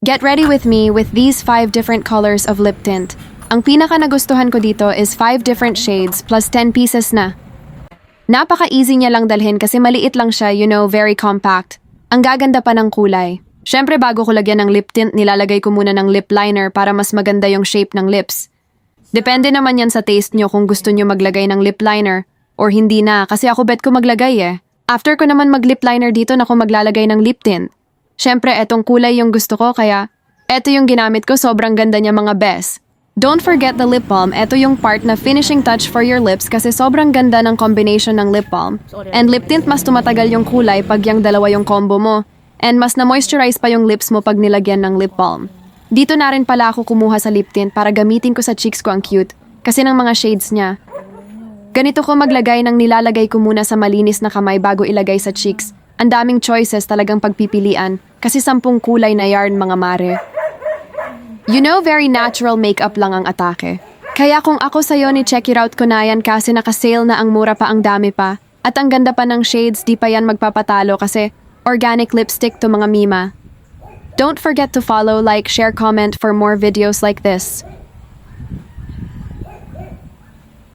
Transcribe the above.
Get ready with me with these 5 different colors of lip tint. Ang pinaka nagustuhan ko dito is 5 different shades plus 10 pieces na. Napaka-easy niya lang dalhin kasi maliit lang siya, very compact. Ang gaganda pa ng kulay. Syempre bago ko lagyan ng lip tint, nilalagay ko muna ng lip liner para mas maganda yung shape ng lips. Depende naman yan sa taste nyo kung gusto nyo maglagay ng lip liner or hindi na kasi ako bet ko maglagay eh. After ko naman mag-lip liner dito na ako maglalagay ng lip tint. Syempre etong kulay yung gusto ko kaya eto yung ginamit ko, sobrang ganda niya mga bes. Don't forget the lip balm, eto yung part na finishing touch for your lips kasi sobrang ganda ng combination ng lip balm. And lip tint mas tumatagal yung kulay pag yung dalawa yung combo mo. And mas na-moisturize pa yung lips mo pag nilagyan ng lip balm. Dito na rin pala ako kumuha sa lip tint para gamitin ko sa cheeks ko ang cute kasi ng mga shades niya. Ganito ko maglagay ng nilalagay ko muna sa malinis na kamay bago ilagay sa cheeks. Ang daming choices talagang pagpipilian kasi 10 kulay na yarn mga mare. Very natural makeup lang ang atake. Kaya kung ako sa'yo ni check it out ko na yan kasi naka-sale na ang mura pa ang dami pa. At ang ganda pa ng shades, di pa yan magpapatalo kasi organic lipstick to mga mima. Don't forget to follow, like, share, comment for more videos like this.